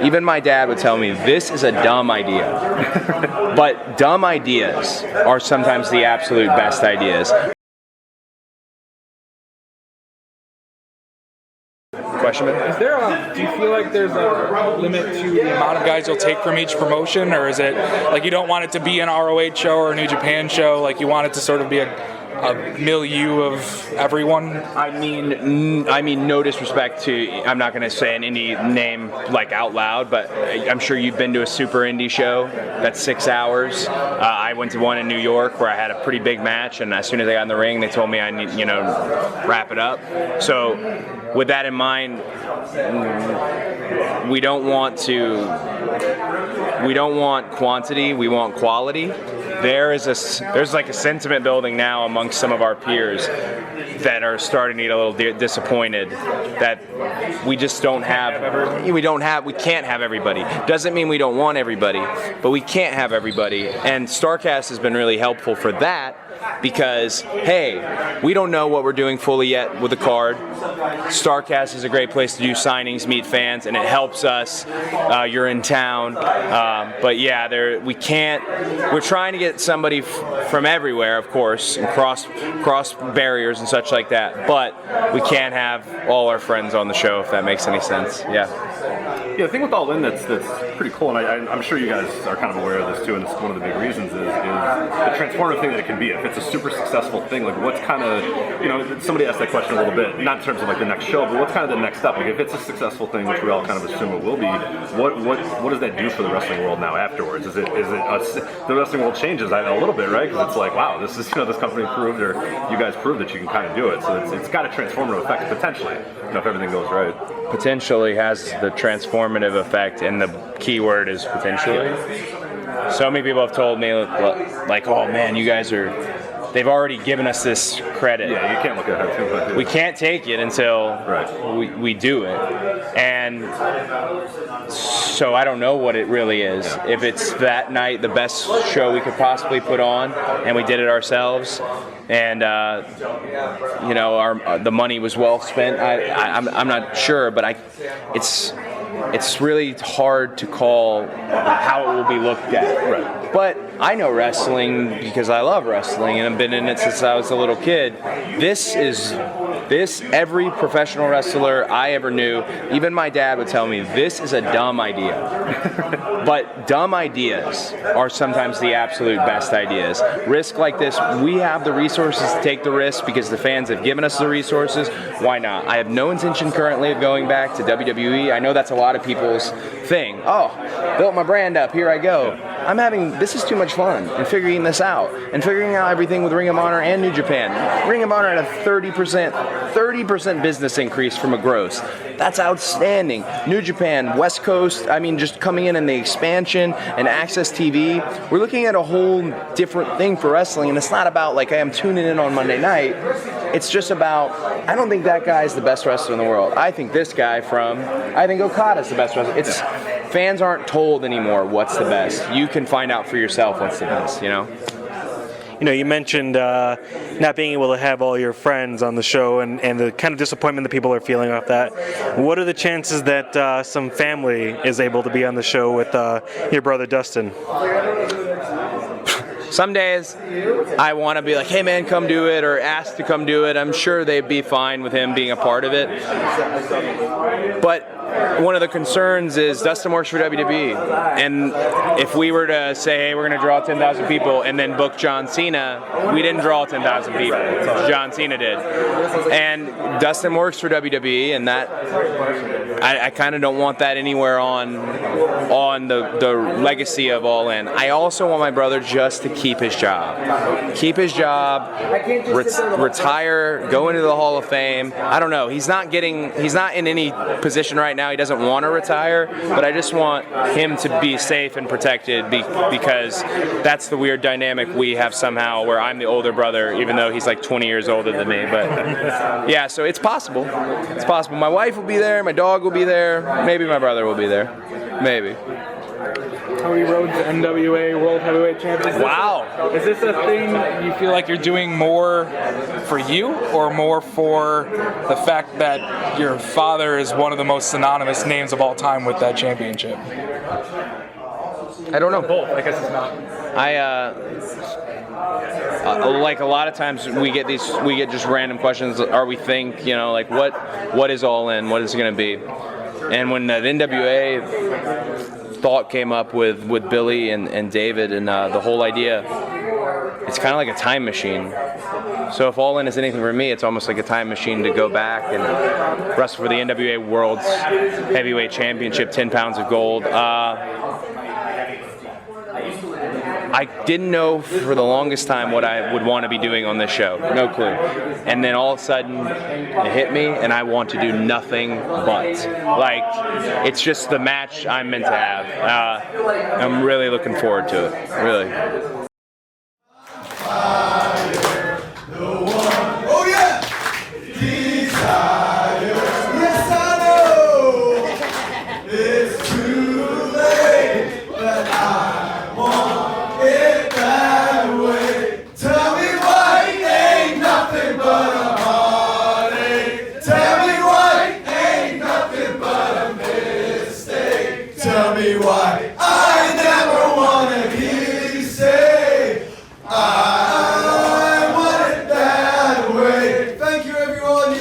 Even my dad would tell me, this is a dumb idea. But dumb ideas are sometimes the absolute best ideas. Question? Do you feel like there's a limit to the amount of guys you'll take from each promotion, or is it like you don't want it to be an ROH show or a New Japan show, like you want it to sort of be a milieu of everyone? I mean, no disrespect to, I'm not going to say an indie name like out loud, but I'm sure you've been to a super indie show that's 6 hours. I went to one in New York where I had a pretty big match, and as soon as I got in the ring, they told me I need, wrap it up. So with that in mind, we don't want quantity, we want quality. There's like a sentiment building now amongst some of our peers that are starting to get a little disappointed that we just don't have, we can't have everybody. Doesn't mean we don't want everybody, but we can't have everybody. And StarCast has been really helpful for that, because, hey, we don't know what we're doing fully yet with the card. StarCast is a great place to do signings, meet fans, and it helps us. You're in town. But yeah, we're trying to get somebody from everywhere, of course, and cross barriers and such like that. But we can't have all our friends on the show, if that makes any sense. Yeah, the thing with All In that's pretty cool, and I'm sure you guys are kind of aware of this too, and it's one of the big reasons is the transformative thing that it can be. If it's a super successful thing, like what's kind of, somebody asked that question a little bit, not in terms of like the next show, but what's kind of the next step? Like if it's a successful thing, which we all kind of assume it will be, what does that do for the wrestling world now afterwards? Is it the wrestling world changes a little bit, right? Because it's like, wow, this is this company proved, or you guys proved that you can kind of do it. So it's got a transformative effect potentially, if everything goes right. Potentially has the transformative effect, and the key word is potentially. So many people have told me, like, oh man, you guys they've already given us this credit. Yeah, you can't look at it too much. We can't take it until we do it. And so I don't know what it really is. Yeah. If it's that night the best show we could possibly put on, and we did it ourselves, and the money was well spent, I'm not sure, but it's really hard to call how it will be looked at. Right. But I know wrestling because I love wrestling, and I've been in it since I was a little kid. Every professional wrestler I ever knew, even my dad would tell me, this is a dumb idea. But dumb ideas are sometimes the absolute best ideas. Risk like this, we have the resources to take the risk because the fans have given us the resources. Why not? I have no intention currently of going back to WWE. I know that's a lot of people's thing. Oh, built my brand up, here I go. This is too much fun, and figuring this out, and figuring out everything with Ring of Honor and New Japan. Ring of Honor had a 30% business increase from a gross. That's outstanding. New Japan, West Coast, just coming in and the expansion and Access TV. We're looking at a whole different thing for wrestling, and it's not about like, hey, I'm tuning in on Monday night. It's just about, I don't think that guy is the best wrestler in the world. I think this guy I think Okada's the best wrestler. Fans aren't told anymore what's the best. You can find out for yourself what's the best, You mentioned not being able to have all your friends on the show and the kind of disappointment that people are feeling off that. What are the chances that some family is able to be on the show with your brother Dustin? Some days I want to be like, hey man, come do it, or ask to come do it. I'm sure they'd be fine with him being a part of it. But one of the concerns is Dustin works for WWE, and if we were to say, hey, we're going to draw 10,000 people and then book John Cena, we didn't draw 10,000 people. John Cena did. And Dustin works for WWE, and that I kind of don't want that anywhere on the legacy of All In. I also want my brother just to keep his job. Retire, go into the Hall of Fame. I don't know. He's not in any position right now. He doesn't want to retire, but I just want him to be safe and protected because that's the weird dynamic we have somehow, where I'm the older brother, even though he's like 20 years older than me. But yeah, so it's possible. It's possible. My wife will be there, my dog will be there, maybe my brother will be there. Maybe. Cody Rhodes, NWA World Heavyweight Champion. Wow. Is this a thing you feel like you're doing more for you, or more for the fact that your father is one of the most synonymous names of all time with that championship? I don't know. Both. I guess it's not. Like a lot of times we get just random questions. Are we like what is All In? What is it going to be? And when that NWA thought came up with Billy and David and the whole idea, it's kind of like a time machine. So if All In is anything for me, it's almost like a time machine to go back and wrestle for the NWA World's Heavyweight Championship, 10 pounds of gold. I didn't know for the longest time what I would want to be doing on this show. No clue. And then all of a sudden, it hit me, and I want to do nothing but. Like, it's just the match I'm meant to have. I'm really looking forward to it. Really. Oh yeah! Desire. Yes, I know. It's too late, but I want it that way. Tell me why ain't nothing but a heartache. Tell me why ain't nothing but a mistake. Tell me why I never wanna hear you say I want it that way. Thank you, everyone.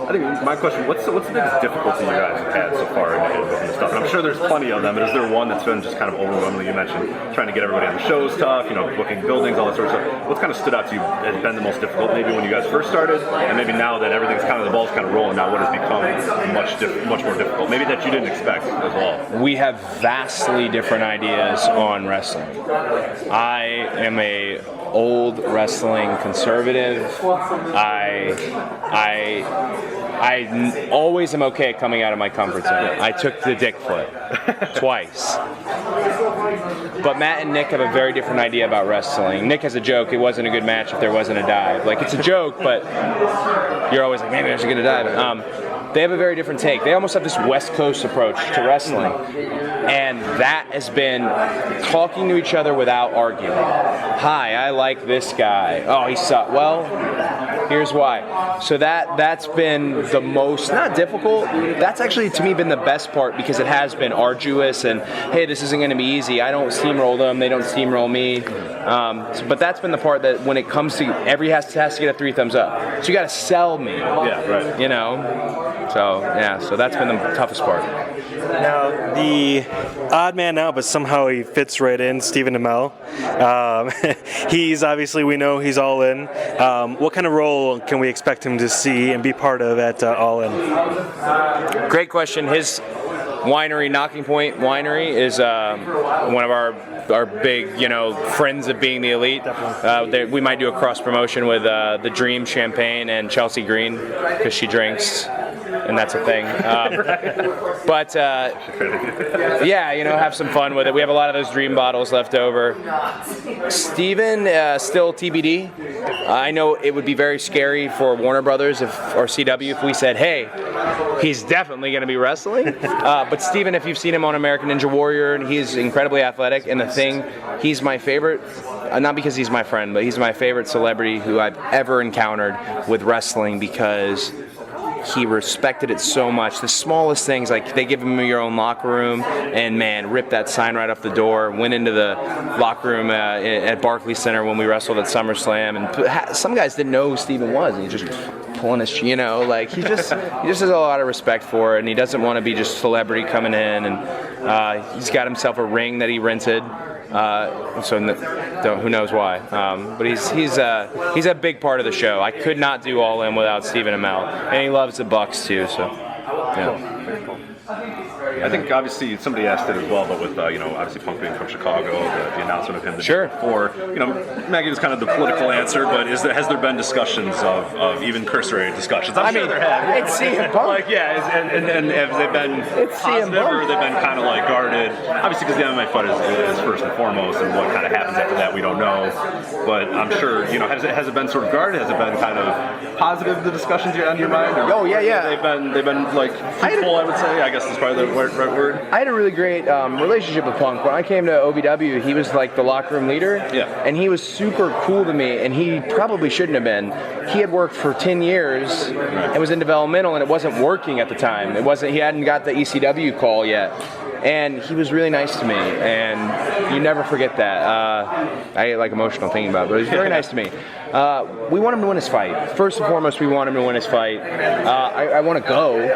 I think my question, what's the biggest difficulty you guys have had so far in booking this stuff? And I'm sure there's plenty of them, but is there one that's been just kind of overwhelming? You mentioned trying to get everybody on the show is tough, booking buildings, all that sort of stuff. What's kind of stood out to you has been the most difficult, maybe when you guys first started, and maybe now that everything's the ball's kind of rolling now, what has become much more difficult? Maybe that you didn't expect as well. We have vastly different ideas on wrestling. I am a old wrestling conservative. I always am okay coming out of my comfort zone. I took the dick flip twice. But Matt and Nick have a very different idea about wrestling. Nick has a joke, it wasn't a good match if there wasn't a dive. Like, it's a joke, but you're always like, maybe there's a good dive. They have a very different take. They almost have this West Coast approach to wrestling. And that has been talking to each other without arguing. Hi, I like this guy. Oh, he sucks. Well, here's why. So that's been the most, not difficult, that's actually to me been the best part, because it has been arduous and, hey, this isn't going to be easy. I don't steamroll them, they don't steamroll me. But that's been the part that when it comes to, has to get a 3 thumbs up. So you got to sell me. Yeah, right. So that's been the toughest part. Now, the odd man out, but somehow he fits right in, Stephen Amell. He's obviously, we know he's All In. What kind of role can we expect him to see and be part of at All In? Great question. His winery, Knocking Point Winery, is one of our big, friends of being the elite. We might do a cross promotion with the Dream Champagne and Chelsea Green, because she drinks, and that's a thing. Have some fun with it. We have a lot of those Dream bottles left over. Steven, still TBD. I know it would be very scary for Warner Brothers or CW if we said, hey, he's definitely going to be wrestling. But Steven, if you've seen him on American Ninja Warrior, and he's incredibly athletic, and the thing, he's my favorite, not because he's my friend, but he's my favorite celebrity who I've ever encountered with wrestling, because he respected it so much. The smallest things, like they give him your own locker room, and man, ripped that sign right off the door. Went into the locker room at Barclays Center when we wrestled at SummerSlam, and some guys didn't know who Steven was, and he just pulling his, he just has a lot of respect for it, and he doesn't want to be just celebrity coming in, and he's got himself a ring that he rented. Who knows why? But he's a big part of the show. I could not do All In without Stephen Amell, and he loves the Bucks too. So, yeah. I think obviously somebody asked it as well, but with obviously Punk being from Chicago, the announcement of him the day before, Maggie was kind of the political answer, but has there been discussions of even cursory discussions? I'm sure there have. It's CM Punk. And have they been positive, or have they been kind of like guarded? Obviously, because the MMA fight is first and foremost, and what kind of happens after that we don't know. But I'm sure has it been sort of guarded? Has it been kind of positive, the discussions on your mind? Or, yeah. They've been like fruitful, I would say. I guess that's probably the word right word? I had a really great relationship with Punk. When I came to OVW, he was like the locker room leader. Yeah. And he was super cool to me, and he probably shouldn't have been. He had worked for 10 years and was in developmental, and it wasn't working at the time. He hadn't got the ECW call yet. And he was really nice to me, and you never forget that. I get like emotional thinking about it, but he was very nice to me. We want him to win his fight. First and foremost, we want him to win his fight. I want to go.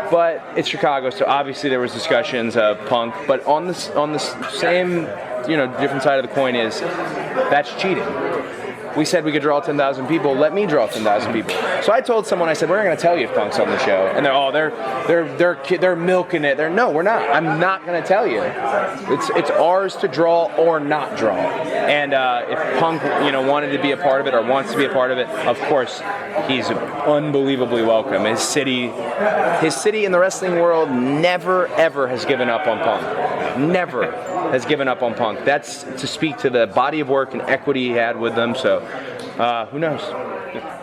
But it's Chicago, so obviously there was discussions of Punk. But on the same, different side of the coin is that's cheating. We said we could draw 10,000 people. Let me draw 10,000 people. So I told someone, I said, we're not going to tell you if Punk's on the show. And they're milking it. No, we're not. I'm not going to tell you. It's ours to draw or not draw. And if Punk, wanted to be a part of it or wants to be a part of it, of course, he's unbelievably welcome. His city in the wrestling world never ever has given up on Punk. Never has given up on Punk. That's to speak to the body of work and equity he had with them. So who knows?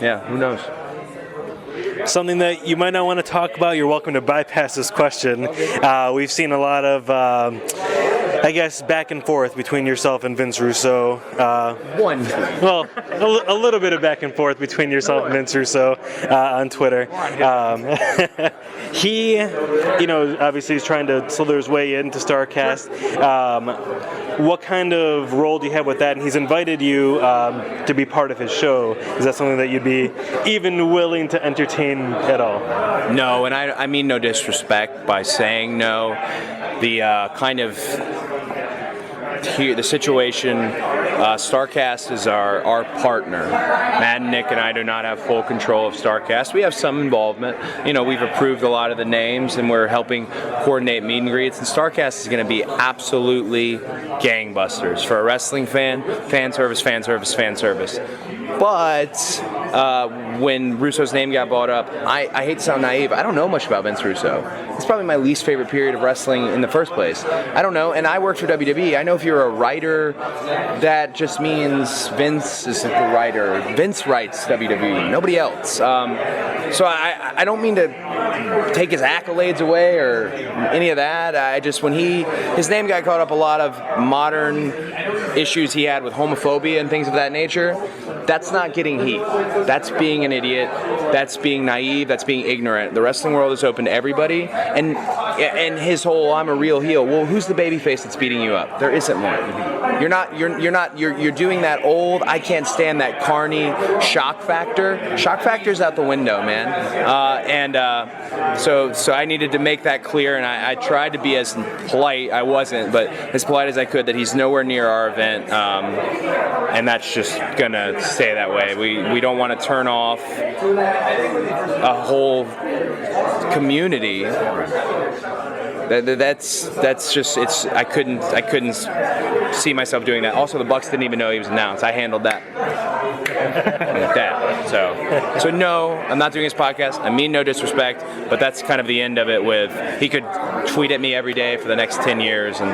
Yeah, who knows? Something that you might not want to talk about, you're welcome to bypass this question. We've seen a lot of, back and forth between yourself and Vince Russo. Well, a little bit of back and forth between yourself and Vince Russo on Twitter. He, obviously is trying to slither his way into StarCast. What kind of role do you have with that? And he's invited you to be part of his show. Is that something that you'd be even willing to entertain at all? No, and I mean no disrespect by saying no. The situation, StarCast is our partner. Matt and Nick and I do not have full control of StarCast. We have some involvement. We've approved a lot of the names, and we're helping coordinate meet and greets. And StarCast is going to be absolutely gangbusters for a wrestling fan. Fan service. But when Russo's name got brought up, I hate to sound naive. I don't know much about Vince Russo. It's probably my least favorite period of wrestling in the first place. I don't know, and I worked for WWE. I know if you're a writer, that just means Vince is the writer. Vince writes WWE, nobody else. So I don't mean to take his accolades away or any of that. I just, when his name got caught up a lot of modern issues he had with homophobia and things of that nature, that's not getting heat. That's being an idiot. That's being naive. That's being ignorant. The wrestling world is open to everybody. And his whole "I'm a real heel." Well, who's the babyface that's beating you up? There isn't one. You're doing that old "I can't stand that carny" shock factor. Shock factor's out the window, man. So I needed to make that clear, and I tried to be as polite. I wasn't, but as polite as I could. That he's nowhere near our event, and that's just gonna stay that way. We don't want to turn off a whole community. That's just I couldn't see myself doing that. Also, the Bucks didn't even know he was announced. I handled that. So no, I'm not doing his podcast. I mean no disrespect, but that's kind of the end of it. With he could tweet at me every day for the next 10 years, and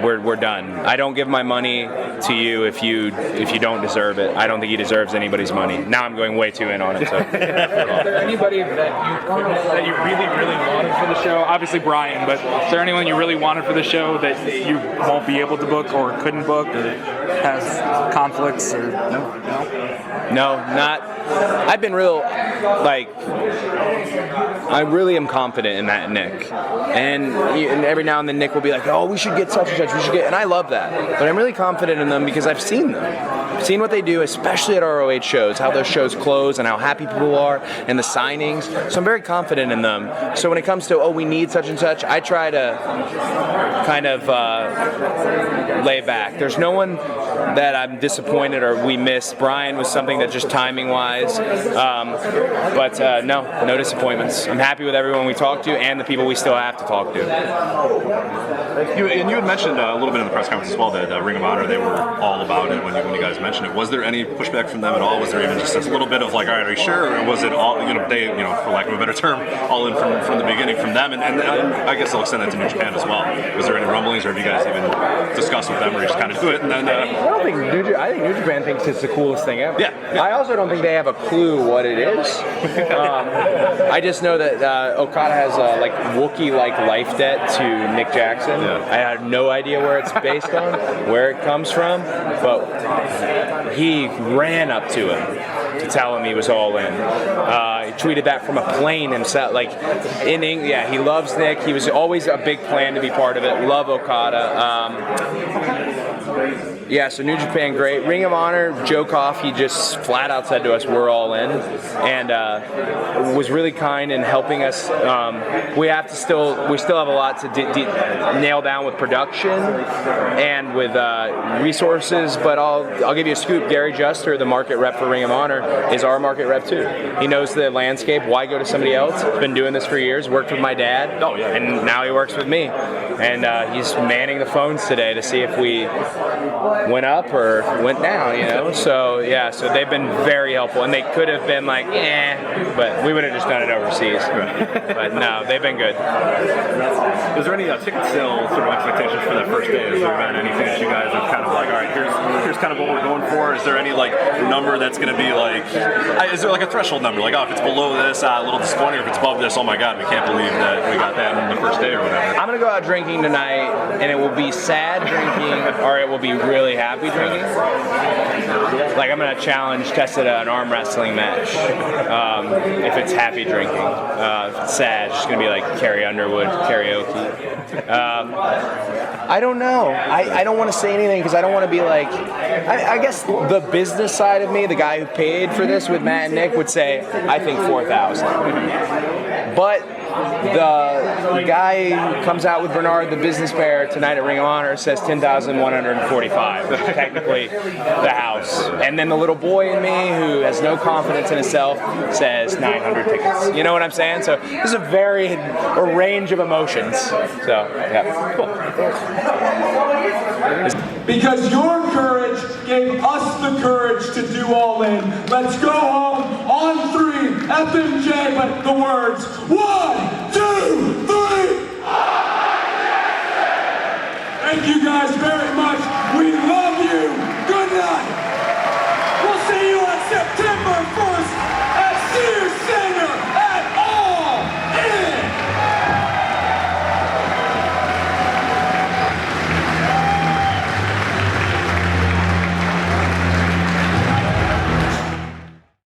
we're done. I don't give my money to you if you don't deserve it. I don't think he deserves anybody's money. Now I'm going way too in on it. So. Is there anybody that you really, really wanted for the show? Obviously Brian, but is there anyone you really wanted for the show that you won't be able to book or couldn't book or has conflicts? Or No, not. I've been real, I really am confident in Matt and Nick. And every now and then Nick will be like, oh, we should get such and such, and I love that. But I'm really confident in them because I've seen them. I've seen what they do, especially at ROH shows, how those shows close and how happy people are and the signings. So I'm very confident in them. So when it comes to, we need such and such, I try to kind of lay back. There's no one that I'm disappointed or we missed. Brian was something that just timing-wise. But no disappointments. I'm happy with everyone we talked to and the people we still have to talk to. You had mentioned a little bit in the press conference as well that Ring of Honor, they were all about it when you guys mentioned it. Was there any pushback from them at all? Was there even just a little bit of all right, are you sure? Or was it all, they, for lack of a better term, all in from the beginning from them? And I guess I'll extend that to New Japan as well. Was there any rumblings, or have you guys even discussed with them, or you just kind of do it and then I think New Japan thinks it's the coolest thing ever. Yeah. I also don't think they have a clue what it is. I just know that Okada has a like Wookiee-like life debt to Nick Jackson. Yeah. I have no idea where it's based on, where it comes from, but he ran up to him to tell him he was all in. He tweeted that from a plane himself. Like in England, yeah, he loves Nick. He was always a big plan to be part of it. Love Okada. Yeah, so New Japan, great. Ring of Honor, Joe Koff, he just flat out said to us, we're all in, and was really kind in helping us. We still have a lot to nail down with production and with resources, but I'll give you a scoop. Gary Juster, the market rep for Ring of Honor, is our market rep too. He knows the landscape. Why go to somebody else? He's been doing this for years, worked with my dad, and now he works with me. And he's manning the phones today to see if we went up or went down, you know. So yeah, so they've been very helpful, and they could have been like, but we would have just done it overseas. But no, they've been good. Is there any ticket sale sort of expectations for that first day? Has there been anything that you guys have kind of like, all right, here's kind of what we're going for? Is there any like number that's going to be like, is there like a threshold number? Like, oh, if it's below this, a little disappointing. If it's above this, oh my God, we can't believe that we got that on the first day or whatever. I'm gonna go out drinking tonight, and it will be sad drinking, or it will be really happy drinking. Like I'm gonna challenge Tessa to an arm wrestling match. If it's happy drinking, if it's sad, it's just gonna be like Carrie Underwood karaoke. I don't know. I don't want to say anything because I don't want to be like. I guess the business side of me, the guy who paid for this with Matt and Nick, would say I think 4,000. But the guy who comes out with Bernard, the business pair, tonight at Ring of Honor says 10,145, which is technically the house. And then the little boy in me who has no confidence in himself says 900 tickets. You know what I'm saying? So this is a range of emotions. So, yeah. Cool. Because your courage gave us the courage to do all in. Let's go home on 3, FMJ, but the words, 1,